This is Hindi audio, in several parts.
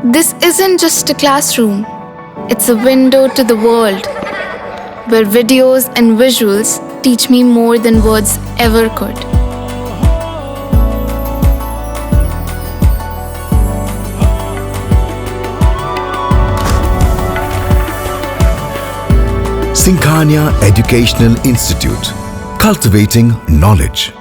This isn't just a classroom, it's a window to the world, where videos and visuals teach me more than words ever could. Sinkhania Educational Institute, cultivating knowledge.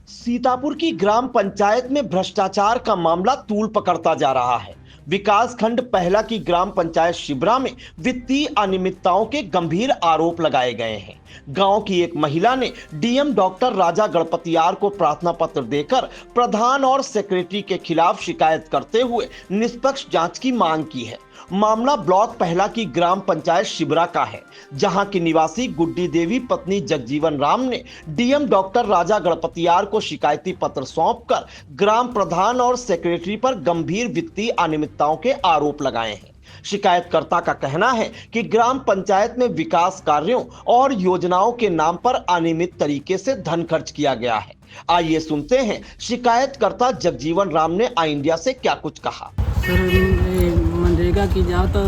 Sitapur की ग्राम पंचायत में भ्रष्टाचार का मामला तूल पकड़ता जा रहा है। विकास खंड पहला की ग्राम पंचायत शिबरा में वित्तीय अनियमितताओं के गंभीर आरोप लगाए गए हैं। गांव की एक महिला ने डीएम डॉक्टर राजा गणपतियार को प्रार्थना पत्र देकर प्रधान और सेक्रेटरी के खिलाफ शिकायत करते हुए निष्पक्ष जांच की मांग की है। मामला ब्लॉक पहला की ग्राम पंचायत शिबरा का है, जहां की निवासी गुड्डी देवी पत्नी जगजीवन राम ने डीएम डॉक्टर राजा गणपतियार को शिकायती पत्र सौंपकर ग्राम प्रधान और सेक्रेटरी पर गंभीर वित्तीय अनियमितताओं के आरोप लगाए हैं। शिकायतकर्ता का कहना है कि ग्राम पंचायत में विकास कार्यों और योजनाओं के नाम पर अनियमित तरीके से धन खर्च किया गया है। आइए सुनते हैं शिकायतकर्ता जगजीवन राम ने आई इंडिया से क्या कुछ कहा। सर, मनरेगा की जांच तो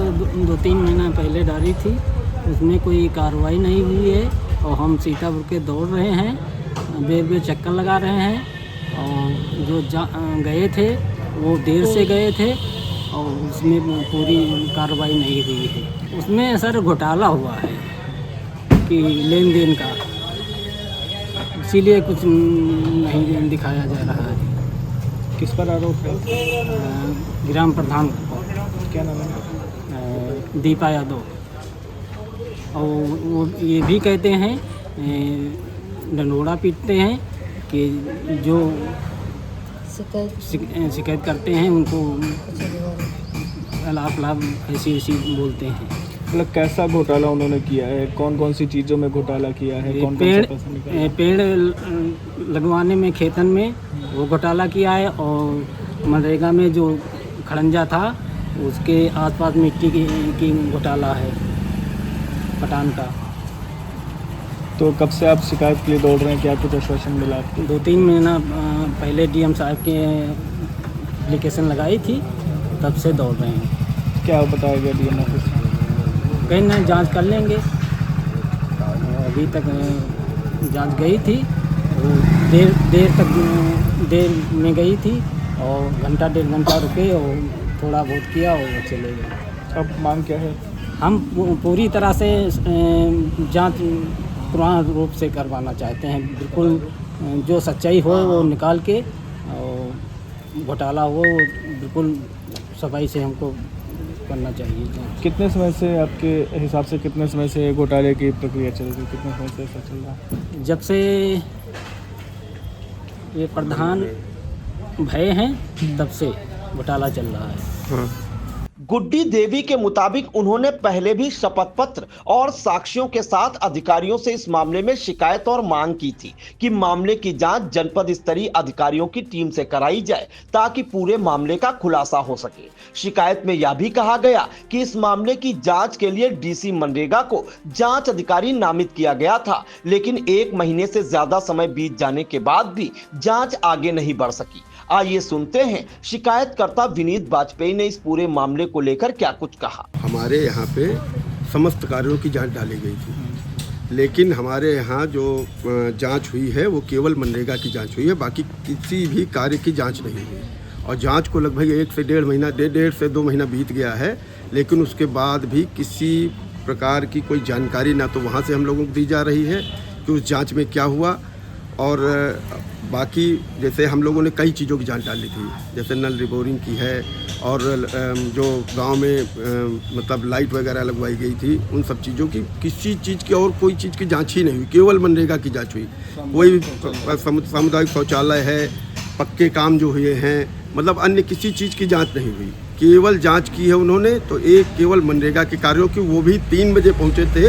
2-3 महीना पहले डाली थी, उसमें कोई कार्रवाई नहीं हुई है और हम सीतापुर के दौड़ रहे हैं, बेर चक्कर लगा रहे हैं और जो गए थे वो देर से गए थे और उसमें पूरी कार्रवाई नहीं हुई है। उसमें सर घोटाला हुआ है कि लेन देन का, इसीलिए कुछ नहीं दिखाया जा रहा है। किस पर आरोप है? ग्राम प्रधान क्या नाम है? दीपा यादव। और वो ये भी कहते हैं, डंडोरा पीटते हैं कि जो शिकायत करते हैं उनको लाभ ऐसी बोलते हैं। मतलब कैसा घोटाला उन्होंने किया है? कौन कौन सी चीज़ों में घोटाला किया है? पेड़ लगवाने में खेतन में वो घोटाला किया है और मनरेगा में जो खड़ंजा था उसके आसपास मिट्टी की घोटाला है, पटान का। तो कब से आप शिकायत के लिए दौड़ रहे हैं? क्या कुछ आश्वासन मिला आपको? 2-3 महीना पहले डीएम साहब के एप्लीकेशन लगाई थी, तब से दौड़ रहे हैं। क्या बताया गया डीएम ऑफिस? कहीं ना जांच कर लेंगे। अभी तक जांच गई थी, वो देर में गई थी और घंटा 1.5 घंटा रुके और थोड़ा बहुत किया और चले गए। अब मांग क्या है? हम पूरी तरह से जांच पूर्ण रूप से करवाना चाहते हैं। बिल्कुल जो सच्चाई हो वो निकाल के, और घोटाला हो वो बिल्कुल सफाई से हमको करना चाहिए। कितने समय से, आपके हिसाब से कितने समय से घोटाले की प्रक्रिया चल रही है? कितने समय से ऐसा चल रहा है? जब से ये प्रधान भय हैं तब से घोटाला चल रहा है। गुड्डी देवी के मुताबिक उन्होंने पहले भी शपथ पत्र और साक्ष्यों के साथ अधिकारियों से इस मामले में शिकायत और मांग की थी कि मामले की जांच जनपद स्तरीय अधिकारियों की टीम से कराई जाए ताकि पूरे मामले का खुलासा हो सके। शिकायत में यह भी कहा गया कि इस मामले की जांच के लिए डीसी मनरेगा को जांच अधिकारी नामित किया गया था, लेकिन 1 महीने से ज्यादा समय बीत जाने के बाद भी जांच आगे नहीं बढ़ सकी। आइए सुनते हैं शिकायतकर्ता विनीत वाजपेयी ने इस पूरे मामले को लेकर क्या कुछ कहा। हमारे यहाँ पे समस्त कार्यों की जांच डाली गई थी, लेकिन हमारे यहाँ जो जांच हुई है वो केवल मनरेगा की जांच हुई है, बाकी किसी भी कार्य की जांच नहीं हुई। और जांच को लगभग 1 से 1.5 महीना, 1.5 से 2 महीना बीत गया है, लेकिन उसके बाद भी किसी प्रकार की कोई जानकारी ना तो वहाँ से हम लोगों को दी जा रही है कि उस जाँच में क्या हुआ। और बाकी जैसे हम लोगों ने कई चीज़ों की जांच डाली थी, जैसे नल रिबोरिंग की है और जो गांव में मतलब लाइट वगैरह लगवाई गई थी, उन सब चीज़ों की किसी चीज़ की और कोई चीज़ की जांच ही नहीं हुई, केवल मनरेगा की जांच हुई। कोई सामुदायिक शौचालय है, पक्के काम जो हुए हैं, मतलब अन्य किसी चीज़ की जाँच नहीं हुई, केवल जाँच की है उन्होंने तो एक केवल मनरेगा के कार्यों की, वो भी 3 बजे पहुँचे थे।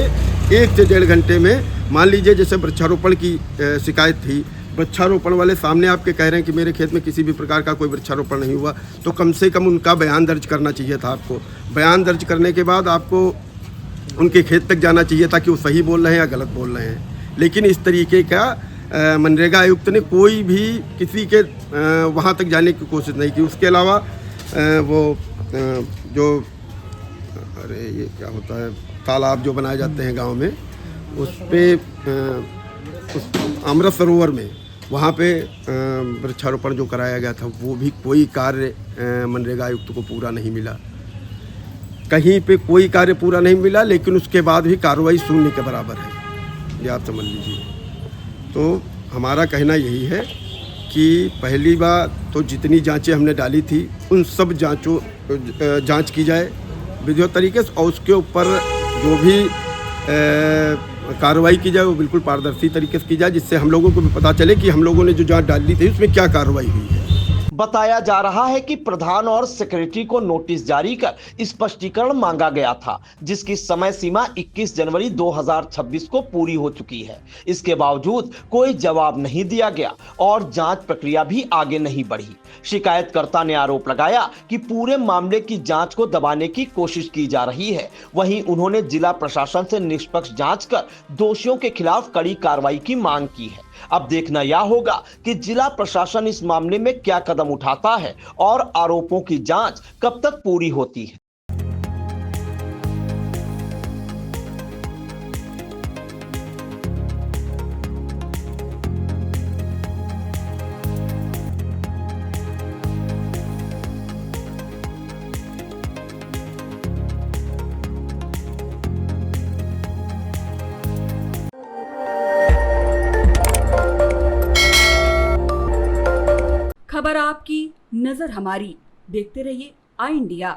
1 से 1.5 घंटे में, मान लीजिए जैसे वृक्षारोपण की शिकायत थी, वृक्षारोपण वाले सामने आपके कह रहे हैं कि मेरे खेत में किसी भी प्रकार का कोई वृक्षारोपण नहीं हुआ, तो कम से कम उनका बयान दर्ज करना चाहिए था आपको। बयान दर्ज करने के बाद आपको उनके खेत तक जाना चाहिए था कि वो सही बोल रहे हैं या गलत बोल रहे हैं। लेकिन इस तरीके का मनरेगा आयुक्त ने कोई भी किसी के वहाँ तक जाने की कोशिश नहीं की। उसके अलावा वो जो अरे ये क्या होता है, तालाब जो बनाए जाते हैं गांव में, उस पे उस अमृत सरोवर में वहाँ पे वृक्षारोपण जो कराया गया था, वो भी कोई कार्य मनरेगा आयुक्त को पूरा नहीं मिला। कहीं पे कोई कार्य पूरा नहीं मिला, लेकिन उसके बाद भी कार्रवाई शून्य के बराबर है, ये आप समझ लीजिए। तो हमारा कहना यही है कि पहली बात तो जितनी जांचें हमने डाली थी उन सब जांच की जाए विधिवत तरीके से, और उसके ऊपर जो भी कार्रवाई की जाए वो बिल्कुल पारदर्शी तरीके से की जाए, जिससे हम लोगों को भी पता चले कि हम लोगों ने जो जांच डाली थी उसमें क्या कार्रवाई हुई है। बताया जा रहा है कि प्रधान और सेक्रेटरी को नोटिस जारी कर स्पष्टीकरण मांगा गया था, जिसकी समय सीमा 21 जनवरी 2026 को पूरी हो चुकी है। इसके बावजूद कोई जवाब नहीं दिया गया और जांच प्रक्रिया भी आगे नहीं बढ़ी। शिकायतकर्ता ने आरोप लगाया कि पूरे मामले की जांच को दबाने की कोशिश की जा रही है। वहीं उन्होंने जिला प्रशासन से निष्पक्ष जांच कर दोषियों के खिलाफ कड़ी कार्रवाई की मांग की है। अब देखना यह होगा कि जिला प्रशासन इस मामले में क्या कदम उठाता है और आरोपों की जांच कब तक पूरी होती है। खबर आपकी, नजर हमारी। देखते रहिए आई इंडिया।